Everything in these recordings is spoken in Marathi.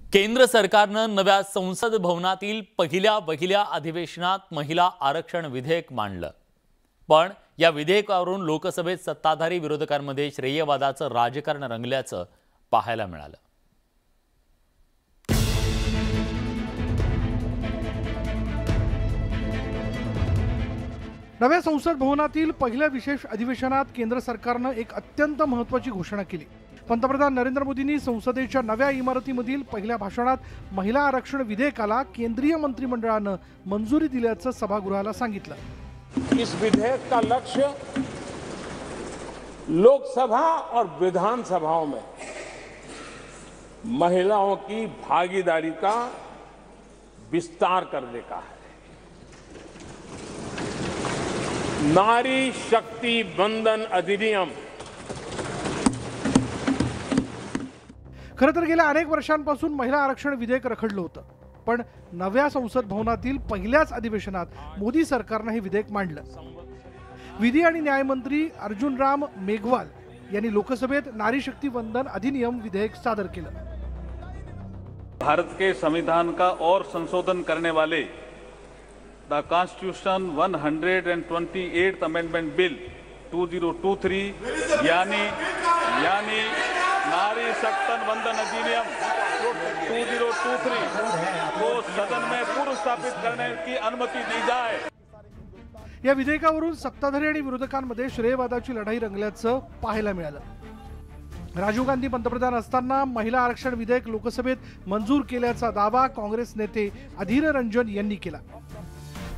केंद्र सरकारनं नव्या संसद भवनातील पहिल्या अधिवेशनात महिला आरक्षण विधेयक मांडलं। पण या विधेयकावरून लोकसभेत सत्ताधारी विरोधकांमध्ये श्रेयवादाचं राजकारण रंगल्याचं पाहायला मिळालं। नव्या संसद भवनातील पहिल्या विशेष अधिवेशनात केंद्र सरकारनं एक अत्यंत महत्त्वाची घोषणा केली। पंतप्रधान नरेंद्र मोदींनी संसदेच्या नव्या इमारतीमधील पहिल्या भाषणात महिला आरक्षण विधेयकाला केंद्रीय मंत्रिमंडळानं मंजुरी दिल्याचं सभागृहाला सांगितलं। इस विधेयक का लक्ष्य लोकसभा और विधानसभाओं में महिलाओं की भागीदारी का विस्तार करने का है। नारी शक्ति वंदन अधिनियम खरं तर गेल्या अनेक वर्षांपासून महिला आरक्षण विधेयक रखडलं होतं, पण नव्या संसद भवनातील पहिल्याच अधिवेशनात मोदी सरकारनं हे विधेयक मांडलं। विधी आणि न्याय मंत्री अर्जुन राम मेघवाल यांनी लोकसभेत नारी शक्ति वंदन अधिनियम विधेयक सादर केलं। भारत के संविधान का और संशोधन करने वाले the constitution 128th amendment bill 2023 यानी नारी शक्ति वंदन अधिनियम 2023 को सदन में पुनर्स्थापित करने की अनुमति दी जाए। या विधेयकावरून सत्ताधारी आणि विरोधकांमध्ये श्रेयवादाची लढाई रंगल्याचं पाहायला मिळालं। राजीव गांधी पंतप्रधान असताना महिला आरक्षण विधेयक लोकसभेत मंजूर केल्याचा दावा काँग्रेस नेते अधीर रंजन यांनी केला।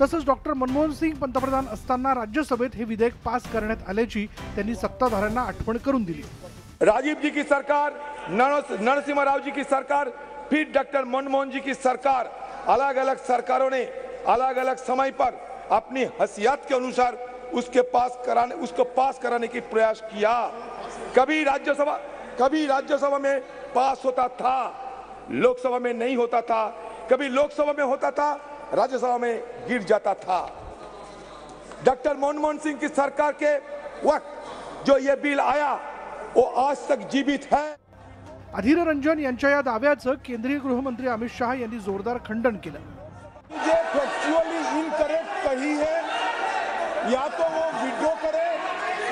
तसंच डॉक्टर मनमोहन सिंग पंतप्रधान असताना राज्यसभेत हे विधेयक पास करण्यात आल्याची त्यांनी सत्ताधाऱ्यांना आठवण करून दिली। राजीव जी की सरकार, नरसिम्हा राव जी की सरकार, फिर डॉक्टर मनमोहन जी की सरकार, अलग अलग सरकारों ने अलग अलग समय पर अपनी हैसियत के अनुसार उसको पास कराने की प्रयास किया। कभी राज्यसभा में पास होता था, लोकसभा में नहीं होता था, कभी लोकसभा में होता था, राज्यसभा में गिर जाता था। डॉक्टर मनमोहन सिंह की सरकार के वक्त जो ये बिल आया वो आज तक जीवित है। अधीर रंजन यांच्या या दाव्याचं केंद्रीय गृहमंत्री अमित शाह यांनी जोरदार खंडन केलं। जो फैक्चुअली इनकरेक्ट कही है, या तो वो विड्रॉ करे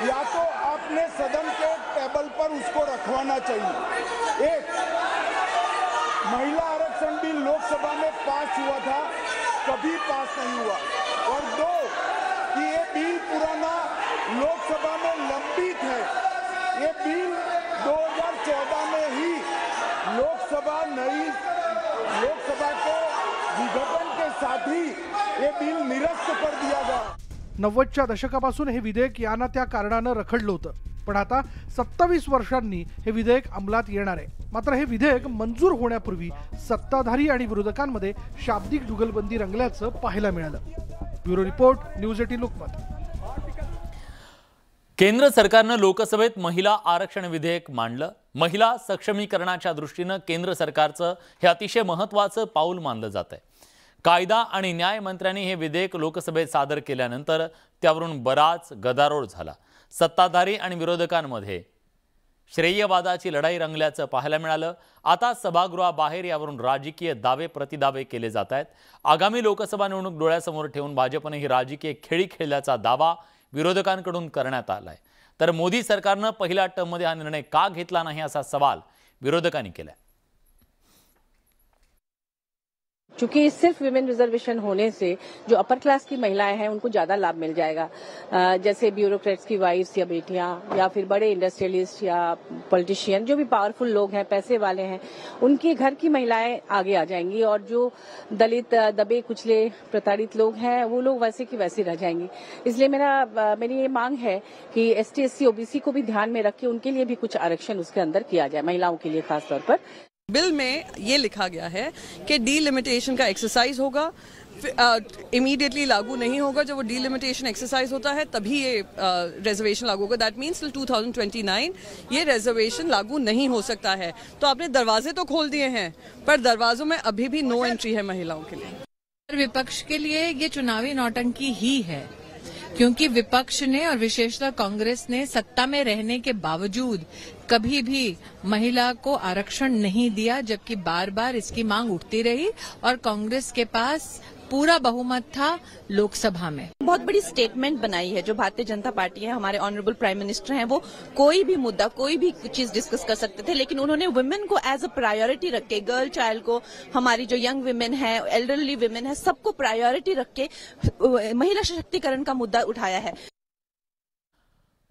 या तो आपने सदन के टेबल पर उसको रखवाना चाहिए। एक, महिला आरक्षण बिल लोकसभा में पास हुआ था, कभी पास नहीं हुआ। और दो, कि ये बिल पुराना लोकसभा में लंबित है। ये बिल 2014 में ही लोकसभा के विघटन के साथ ही ये बिल निरस्त कर दिया गया। 90च्या दशकापासून हे विधेयक या ना त्या कारणानं रखडलं होतं, पण आता 27 वर्षांनी हे विधेयक अंमलात येणार आहे। मात्र हे विधेयक मंजूर होण्यापूर्वी सत्ताधारी आणि विरोधकांमध्ये शाब्दिक जुगलबंदी रंगल्याचं पाहायला मिळालं। Bureau report, news 18 Lokmat. केंद्र सरकारनं लोकसभेत महिला आरक्षण विधेयक मांडलं। महिला सक्षमीकरणाच्या दृष्टीनं केंद्र सरकारचं हे अतिशय महत्त्वाचं पाऊल मानलं जातंय। कायदा आणि न्याय मंत्र्यांनी हे विधेयक लोकसभेत सादर केल्यानंतर त्यावरून बराच गदारोळ झाला। सत्ताधारी आणि विरोधकांमध्ये श्रेयवादाची लढाई रंगल्याचं पाहायला मिळालं। आता सभागृहाबाहेर यावरून राजकीय दावे प्रतिदावे केले जात आहेत। आगामी लोकसभा निवडणूक डोळ्यासमोर ठेवून भाजपने ही राजकीय खेळी खेळल्याचा दावा विरोधकांकडून करण्यात आलाय। तर मोदी सरकारनं पहिल्या टर्ममध्ये हा निर्णय का घेतला नाही असा सवाल विरोधकांनी केलाय। क्योंकि सिर्फ विमेन रिजर्वेशन होने से जो अपर क्लास की महिलाएं हैं उनको ज्यादा लाभ मिल जाएगा। जैसे ब्यूरोक्रेट्स की वाइफ्स या बेटियां या फिर बड़े इंडस्ट्रियलिस्ट या पॉलिटिशियन, जो भी पावरफुल लोग हैं, पैसे वाले हैं, उनके घर की महिलाएं आगे आ जाएंगी और जो दलित, दबे कुचले, प्रताड़ित लोग हैं वो लोग वैसे की वैसे रह जाएंगी। इसलिए मेरी ये मांग है कि ST SC OBC को भी ध्यान में रख के उनके लिए भी कुछ आरक्षण उसके अंदर किया जाए, महिलाओं के लिए खासतौर पर। बिल में ये लिखा गया है कि डीलिमिटेशन का एक्सरसाइज होगा, इमीडिएटली लागू नहीं होगा। जब वो डीलिमिटेशन एक्सरसाइज होता है तभी ये रिजर्वेशन लागू होगा। दैट मीन्स टिल 2029 ये रिजर्वेशन लागू नहीं हो सकता है। तो आपने दरवाजे तो खोल दिए हैं, पर दरवाजों में अभी भी नो एंट्री है महिलाओं के लिए। विपक्ष के लिए ये चुनावी नौटंकी ही है। क्योंकि विपक्ष ने और विशेषतः कांग्रेस ने सत्ता में रहने के बावजूद कभी भी महिला को आरक्षण नहीं दिया, जबकि बार बार इसकी मांग उठती रही और कांग्रेस के पास पूरा बहुमत था लोकसभा में। बहुत बड़ी स्टेटमेंट बनाई है जो भारतीय जनता पार्टी है, हमारे ऑनरेबल प्राइम मिनिस्टर हैं, वो कोई भी मुद्दा कोई भी चीज डिस्कस कर सकते थे, लेकिन उन्होंने वुमेन को एज अ प्रायोरिटी रख के, गर्ल चाइल्ड को, हमारी जो यंग वुमेन है, एल्डरली वुमेन है, सबको प्रायोरिटी रख के महिला सशक्तिकरण का मुद्दा उठाया है।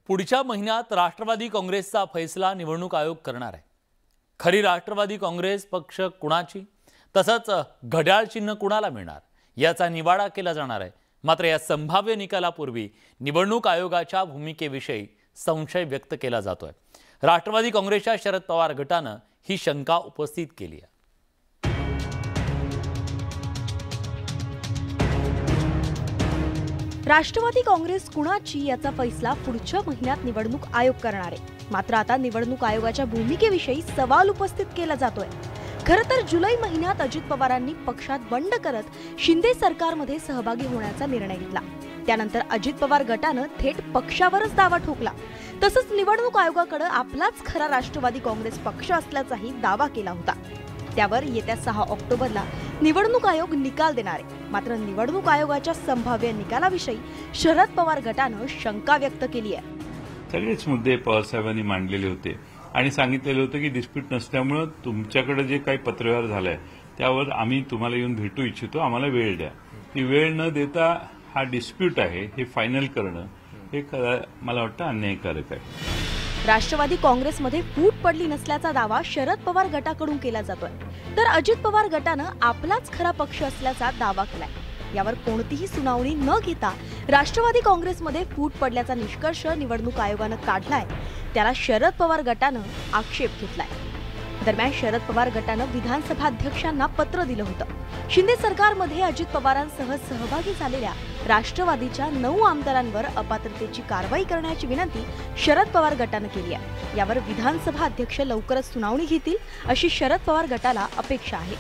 पुढच्या महिन्यात राष्ट्रवादी काँग्रेसचा फैसला निवडणूक आयोग करणार आहे। खरी राष्ट्रवादी काँग्रेस पक्ष कुणाची, तसंच घड्याळ चिन्ह कुणाला मिळणार याचा निवाडा केला जाणार आहे। मात्र या संभाव्य निकालापूर्वी निवडणूक आयोगाच्या भूमिकेविषयी संशय व्यक्त केला जातोय। राष्ट्रवादी काँग्रेसच्या शरद पवार गटानं ही शंका उपस्थित केली आहे। राष्ट्रवादी काँग्रेस कुणाची याचा फैसला पुढच्या महिन्यात निवडणूक आयोग करणार आहे। मात्र आता निवडणूक आयोगाच्या भूमिकेविषयी सवाल उपस्थित केला जातोय। खरं तर जुलै महिन्यात अजित पवारांनी पक्षात बंड करत शिंदे सरकारमध्ये सहभागी होण्याचा निर्णय घेतला। त्यानंतर अजित पवार गटानं थेट पक्षावरच दावा ठोकला। तसंच निवडणूक आयोगाकडे आपलाच खरा राष्ट्रवादी काँग्रेस पक्ष असल्याचाही दावा केला होता। त्यावर येत्या 6 ऑक्टोबरला निवडणूक आयोग निकाल देणार आहे। मात्र निवडणूक आयोगाच्या संभाव्य निकालाविषयी शरद पवार गटानं शंका व्यक्त केली आहे। सगळेच मुद्दे पवारसाहेबांनी मांडलेले होते आणि सांगितलेलं होतं की डिस्प्यूट नसल्यामुळे तुमच्याकडे जे काही पत्रव्यवहार झालाय त्यावर आम्ही तुम्हाला येऊन भेटू इच्छितो, आम्हाला वेळ द्या। ती वेळ न देता हा डिस्प्यूट आहे हे फायनल करणं हे मला वाटतं अन्यायकारक आहे। राष्ट्रवादी काँग्रेसमध्ये फूट पडली नसल्याचा दावा शरद पवार गटाकडून केला जातोय, तर अजित पवार गटानं आपलाच खरा पक्ष असल्याचा दावा केलाय। यावर कोणतीही सुनावणी न घेता राष्ट्रवादी काँग्रेसमध्ये फूट पडल्याचा निष्कर्ष निवडणूक आयोगानं काढलाय, त्याला शरद पवार गटानं आक्षेप घेतलाय। दरम्यान शरद पवार गटानं विधानसभा अध्यक्षांना पत्र दिलं होतं। शिंदे सरकारमध्ये अजित पवारांसह सहभागी झालेल्या राष्ट्रवादीच्या 9 आमदारांवर अपात्रतेची कारवाई करण्याची विनंती शरद पवार गटानं केली आहे। यावर विधानसभा अध्यक्ष लवकरच सुनावणी घेतील अशी शरद पवार गटाला अपेक्षा आहे।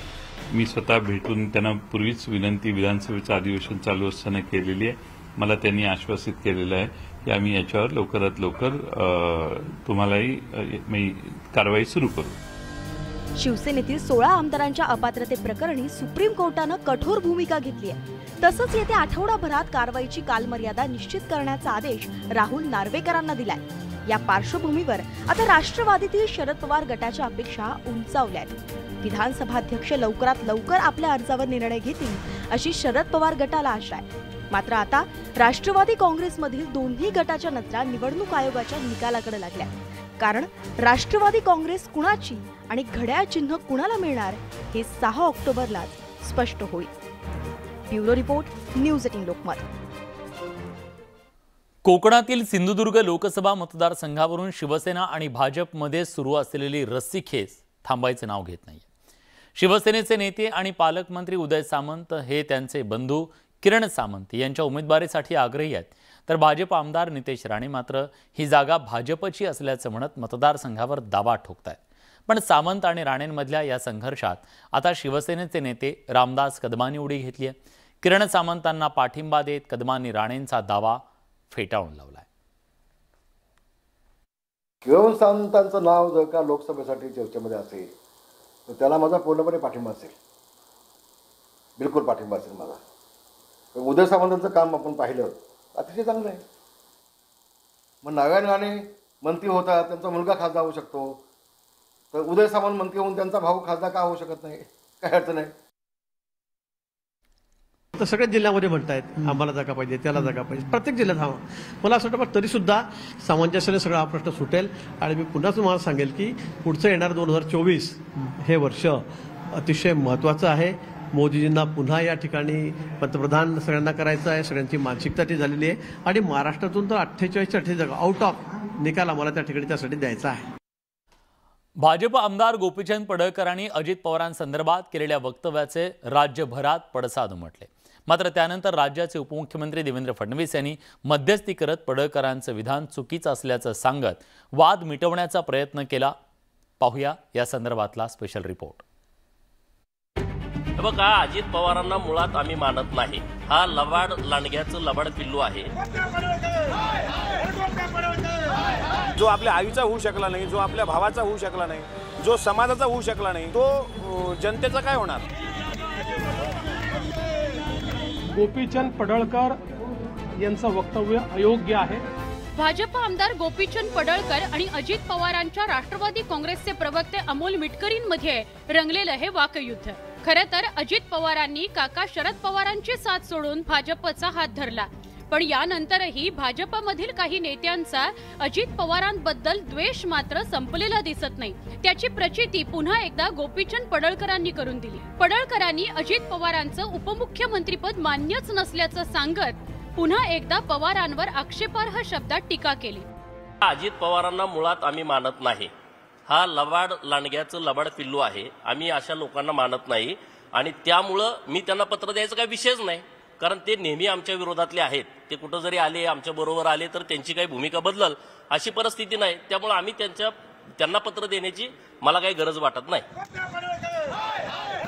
मी स्वतः भेटून त्यांना पूर्वीच विनंती विधानसभेचं अधिवेशन चालू असताना केलेली आहे। मला त्यांनी आश्वासित केलेलं आहे की आम्ही याच्यावर लवकरात लवकर तुम्हालाही कारवाई सुरू करू। शिवसेनेतील 16 आमदारांच्या अपात्रते प्रकरणी सुप्रीम कोर्टानं कठोर भूमिका घेतली आहे। तसंच येत्या आठवडाभरात कारवाईची कालमर्यादा निश्चित करण्याचा आदेश राहुल नार्वेकरांना दिलाय। या पार्श्वभूमीवर आता राष्ट्रवादीतील शरद पवार गटाच्या अपेक्षा उंचावल्या आहेत। विधानसभा अध्यक्ष लवकरात लवकर आपल्या अर्जावर निर्णय घेतील अशी शरद पवार गटाला आशा आहे। मात्र आता राष्ट्रवादी काँग्रेसमधील दोन्ही गटाच्या नजरा निवडणूक आयोगाच्या निकालाकडे लागल्या, कारण राष्ट्रवादी काँग्रेस कुणाची आणि घड्याळ चिन्ह कुणाला मिळणार हे 6 ऑक्टोबरला स्पष्ट होईल। Bureau report, news 18 Lokmat. कोकणातील सिंधुदुर्ग लोकसभा मतदारसंघावरून शिवसेना आणि भाजपमध्ये सुरू असलेली रस्सीखेच थांबायचं नाव घेत नाही। शिवसेनेचे नेते आणि पालकमंत्री उदय सामंत हे त्यांचे बंधू किरण सामंत यांच्या उमेदवारीसाठी आग्रही आहेत, तर भाजप आमदार नितेश राणे मात्र ही जागा भाजपची असल्याचं म्हणत मतदारसंघावर दावा ठोकतायत। पण सामंत आणि राणेंमधल्या या संघर्षात आता शिवसेनेचे नेते रामदास कदमांनी उडी घेतली आहे। किरण सामंतांना पाठिंबा देत कदमांनी राणेंचा दावा फेटाळून लावलाय। किरण सामंतांचं नाव जर का लोकसभेसाठी चर्चेमध्ये असेल तर त्याला माझा पूर्णपणे पाठिंबा असेल, बिलकुल पाठिंबा असेल माझा। उदय सामंतांचं काम आपण पाहिलं, अतिशय चांगलं आहे। मग नारायण राणे मंत्री होता, त्यांचा मुलगा खासदार होऊ शकतो, तर उदय सामंत मंत्री होऊन त्यांचा भाऊ खासदार का होऊ शकत नाही? काय अडचण आहे? तर सगळ्याच जिल्ह्यामध्ये म्हणतायत आम्हाला जागा पाहिजे, त्याला जागा पाहिजे, प्रत्येक जिल्ह्यात हवा। मला असं वाटतं तरी सुद्धा सामंजस्याने सगळा हा प्रश्न सुटेल। आणि मी पुन्हा तुम्हाला सांगेल की पुढचं येणार 2024 हे वर्ष अतिशय महत्त्वाचं आहे। मोदीजींना पुन्हा या ठिकाणी पंतप्रधान सगळ्यांना करायचं आहे, सगळ्यांची मानसिकता ती झालेली आहे। आणि महाराष्ट्रातून तर 48 जागा आउट ऑफ निकाल आम्हाला त्या ठिकाणी त्यासाठी द्यायचा आहे। भाजप आमदार गोपीचंद पडळकरांनी अजित पवारांसंदर्भात केलेल्या वक्तव्याचे राज्यभरात पडसाद उमटले। मात्र त्यानंतर राज्याचे उपमुख्यमंत्री देवेंद्र फडणवीस यांनी मध्यस्थी करत पडळकरांचं विधान चुकीचं असल्याचं सांगत वाद मिटवण्याचा प्रयत्न केला। पाहूया या संदर्भातला स्पेशल रिपोर्ट। बघा, अजित पवारांना मुळात आम्ही मानत नाही. हा लबाड लांडग्याचं लबाड पिल्लू आहे. जो आपल्या आईचा होऊ शकला नाही, जो आपल्या भावाचा होऊ शकला नाही, जो समाजाचा होऊ शकला नाही, तो जनतेचा काय होणार? गोपीचंद पडळकर यांचं वक्तव्य अयोग्य आहे. भाजप आमदार गोपीचंद पडळकर आणि अजित पवारांच्या राष्ट्रवादी काँग्रेसचे प्रवक्ते अमोल मिटकरींमध्ये रंगलेलं हे वाकयुद्ध. खरं तर अजित पवारांनी काका शरद पवारांची साथ सोडून भाजपचा हात धरला, पण यानंतरही भाजपमधील काही नेत्यांचा अजित पवारांबद्दल द्वेष मात्र संपलेला दिसत नाही. त्याची प्रचिती पुन्हा एकदा गोपीचंद पडळकरांनी करून दिली. पडळकरांनी अजित पवारांचं उपमुख्यमंत्रीपद मान्यच नसल्याचं सांगत पुन्हा एकदा पवारांवर आक्षेपार्ह शब्दात टीका केली. अजित पवारांना मुळात आम्ही मानत नाही. हा लबाड लांडग्याचं लबाड पिल्लू आहे. आम्ही अशा लोकांना मानत नाही आणि त्यामुळं मी त्यांना पत्र द्यायचा काही विषयच नाही, कारण ते नेहमी आमच्या विरोधातले आहेत. ते कुठं जरी आले, आमच्या बरोबर आले तर त्यांची काही भूमिका बदलल अशी परिस्थिती नाही. त्यामुळे आम्ही त्यांना पत्र देण्याची मला काही गरज वाटत नाही.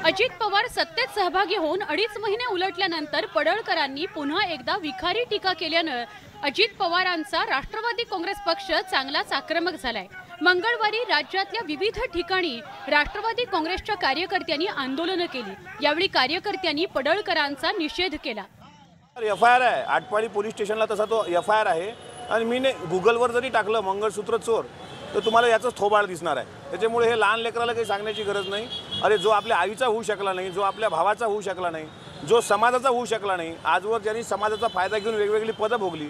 अजित पवार सत्तेत सहभागी होऊन 2.5 महिने उलटल्यानंतर पडळकरांनी पुन्हा एकदा विखारी टीका केल्यानं अजित पवारांचा राष्ट्रवादी काँग्रेस पक्ष चांगलाच आक्रमक झालाय. मंगळवारी राज्यातल्या विविध ठिकाणी राष्ट्रवादी काँग्रेसच्या कार्यकर्त्यांनी आंदोलनं केली. यावेळी कार्यकर्त्यांनी पडळकरांचा निषेध केला. FIR आहे, आटपाडी पोलीस स्टेशनला तसा तो FIR आहे आणि मी गुगलवर जरी टाकलं मंगळसूत्र चोर तर तुम्हाला याचंच थोबाड दिसणार आहे. त्याच्यामुळे हे लहान लेकराला काही सांगण्याची गरज नाही. अरे, जो आपल्या आईचा होऊ शकला नाही, जो आपल्या भावाचा होऊ शकला नाही, जो समाजाचा होऊ शकला नाही, आजवर ज्यांनी समाजाचा फायदा घेऊन वेगवेगळी पदं भोगली,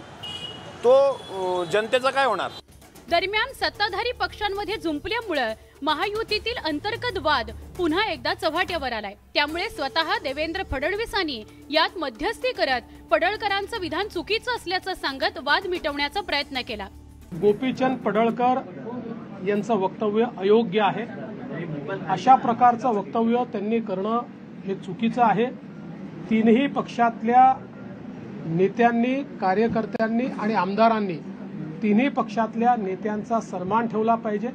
तो जनतेचा काय होणार? दरम्यान सत्ताधारी पक्षांमध्ये झुंपल्यामुळे महायुतीतील अंतर्गत वाद पुन्हा एकदा चव्हाट्यावर आलाय. त्यामुळे स्वतः देवेंद्र फडणवीसांनी यात मध्यस्थी करत पडळकरांचं विधान चुकीचं असल्याचं सांगत वाद मिटवण्याचा प्रयत्न केला. गोपीचंद पडळकर यांचं वक्तव्य अयोग्य आहे. अशा प्रकारचं वक्तव्य त्यांनी करणं हे चुकीचं आहे. तीनही पक्षातल्या नेत्यांनी, कार्यकर्त्यांनी आणि आमदारांनी तिन्ही पक्षातल्या नेत्यांचा सन्मान ठेवला पाहिजे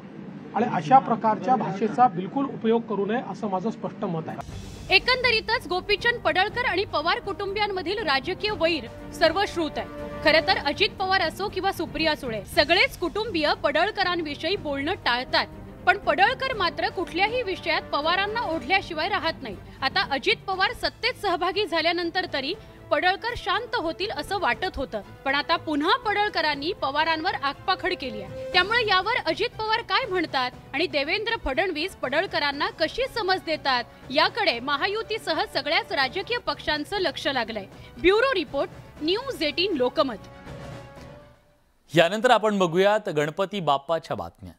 आणि अशा प्रकारच्या भाषेचा बिलकुल उपयोग करू नये असं माझं स्पष्ट मत आहे. एकंदरीतच गोपीचंद पडळकर आणि पवार कुटुंबियांमधील राजकीय वैर सर्वश्रुत आहे. खरं तर अजित पवार असो किंवा सुप्रिया सुळे, सगळेच कुटुंबीय पडळकरांविषयी बोलणं टाळतात, पण पडळकर मात्र कुठल्याही विषयात पवारांना ओढल्याशिवाय राहत नाही. आता अजित पवार सत्तेत सहभागी झाल्यानंतर तरी पडळकर शांत होतील असं वाटत होतं, पण आता पुन्हा पडळकरांनी पवारांवर आगपाखड केली आहे. त्यामुळे यावर अजित पवार काय म्हणतात आणि देवेंद्र फडणवीस पडळकरांना कशी समज देतात याकडे महायुतीसह सगळ्याच राजकीय पक्षांचं लक्ष लागलंय. Bureau report, news 18 Lokmat. यानंतर आपण बघूयात गणपती बाप्पाच्या बातम्या.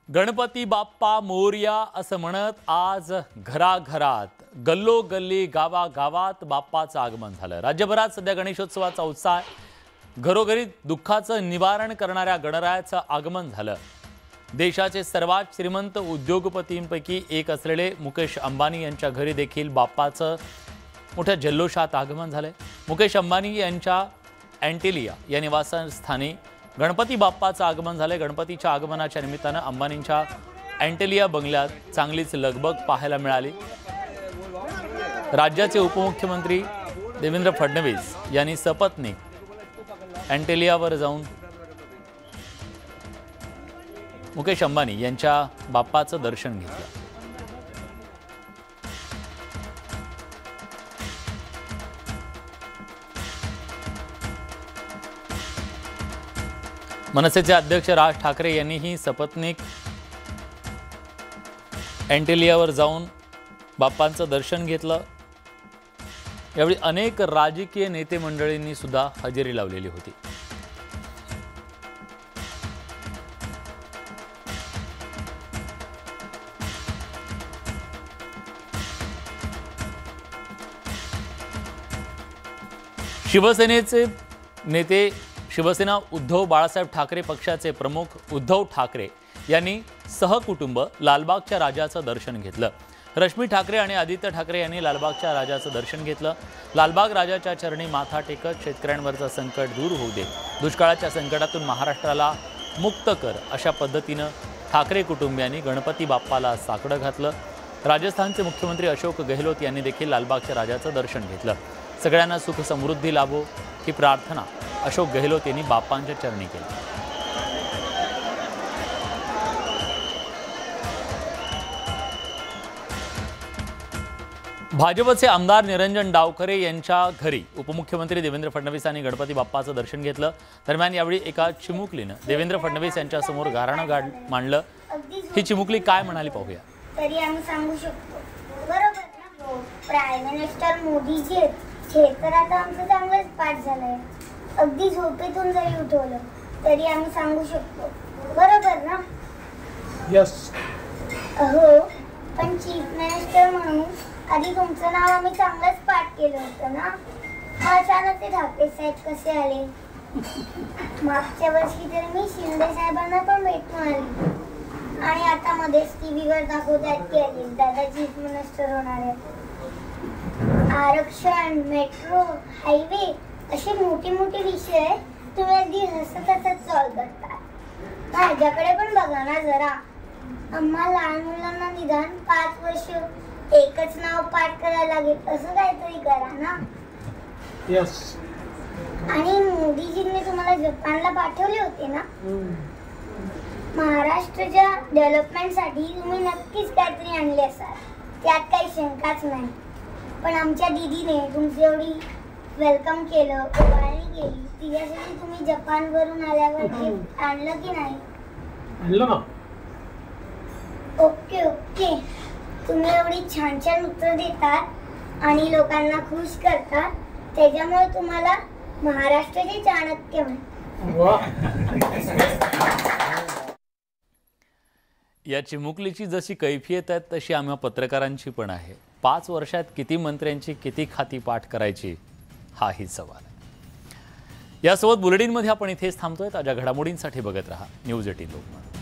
गणपती बाप्पा मोरया असं म्हणत आज घराघरात, गल्लोगल्ली, गावागावात बाप्पाचं आगमन झालं. राज्यभरात सध्या गणेशोत्सवाचा उत्साह आहे. घरोघरी दुःखाचं निवारण करणाऱ्या गणरायाचं आगमन झालं. देशाचे सर्वात श्रीमंत उद्योगपतींपैकी एक असलेले मुकेश अंबानी यांच्या घरी देखील बाप्पाचं मोठ्या जल्लोषात आगमन झालंय. मुकेश अंबानी यांच्या अँटिलिया या निवासस्थानी गणपती बाप्पाचं आगमन झालंय. गणपतीच्या आगमनाच्या निमित्तानं अंबानींच्या अँटिलिया बंगल्यात चांगलीच लगबग पाहायला मिळाली. राज्याचे उपमुख्यमंत्री देवेंद्र फडणवीस यांनी सपत्नीक अँटिलियावर जाऊन मुकेश अंबानी यांच्या बाप्पाचं दर्शन घेतलं. मनसेचे अध्यक्ष राज ठाकरे यांनीही सपत्नीक अँटिलियावर जाऊन बाप्पांचं दर्शन घेतलं. यावेळी अनेक राजकीय नेते मंडळींनी सुद्धा हजेरी लावलेली होती. शिवसेनेचे नेते, शिवसेना उद्धव बाळासाहेब ठाकरे पक्षाचे प्रमुख उद्धव ठाकरे यांनी सहकुटुंब लालबागच्या राजाचं दर्शन घेतलं। रश्मी ठाकरे आणि आदित्य ठाकरे यांनी लालबागच्या राजाचं दर्शन घेतलं। लालबाग राजाच्या चरणी माथा टेकत शेतकऱ्यांवरचं संकट दूर होऊ दे, दुष्काळाच्या संकटातून महाराष्ट्राला मुक्त कर, अशा पद्धतीनं ठाकरे कुटुंबियांनी गणपती बाप्पाला साकडं घातलं। राजस्थानचे मुख्यमंत्री अशोक गहलोत यांनी देखील लालबागच्या राजाचं दर्शन घेतलं। सगळ्यांना सुख समृद्धी लाभो ही प्रार्थना अशोक गहलोत यांनी बाप्पांच्या चरणी केली। भाजपचे आमदार निरंजन डावखरे यांच्या घरी उपमुख्यमंत्री देवेंद्र फडणवीस यांनी गणपती बाप्पाचं दर्शन घेतलं। दरम्यान यावेळी एका चिमुकलीनं देवेंद्र फडणवीस यांच्या समोर गाऱ्हाणं मांडलं। ही चिमुकली काय म्हणाली पाहूया। तरी आम्ही सांगू शकतो, बरोबर ना, प्राईम मिनिस्टर मोदीजी आहेत, हे तर आता आमचं चांगलंच पाठ झालंय। अगदी झोपेतून जरी उठवलं तरी आम्ही सांगू शकतो, बरोबर ना? यस। हो, पण चीफ मिनिस्टर म्हणून आधी तुमचं नाव आम्ही चांगलंच पाठ केलं होतं ना। अचानक ते ठाकरे साहेब कसे आले? मागच्या वर्षी तर मी शिंदे साहेबांना पण भेटून आली, आणि आता मध्येच टीव्हीवर दाखवतात की अजित दादा चीफ मिनिस्टर होणार आहेत। आरक्षण, मेट्रो, हायवे असे मोठे मोठे विषय तुम्ही अगदी हसत हसत सॉल्व करता। माझ्याकडे पण बघा ना जरा, आम्हा लहान मुलांना निदान 5 वर्ष एकच नाव पाठ करायला लागेल, असं काहीतरी करा ना। यस। आणि मोदीजींनी तुम्हाला जपानला पाठवले होते ना, महाराष्ट्राच्या डेव्हलपमेंटसाठी तुम्ही नक्कीच काहीतरी आणले असाल, त्यात काही शंकाच नाही। पण आमच्या दीदीने तुमची एवढी वेलकम केलं, ओवाळणी केली, तिच्यासाठी तुम्ही जपानवरून आल्यावर गिफ्ट आणलं की नाही? आणलं ना। ओके ओके, तुम्ही एवढी छान छान उत्तर देतात आणि लोकांना खुश करतात, त्याच्यामुळे तुम्हाला महाराष्ट्राचे चाणक्य म्हणतात। या चिमुकलीची जशी कैफियत आहे तशी आम्हा पत्रकारांची पण आहे। 5 वर्षात किती मंत्र्यांची किती खाती पाठ करायची, हाही सवाल आहे। यासोबत बुलेटिनमध्ये आपण इथेच थांबतोय। ताज्या घडामोडींसाठी बघत रहा न्यूज 18 लोकमत।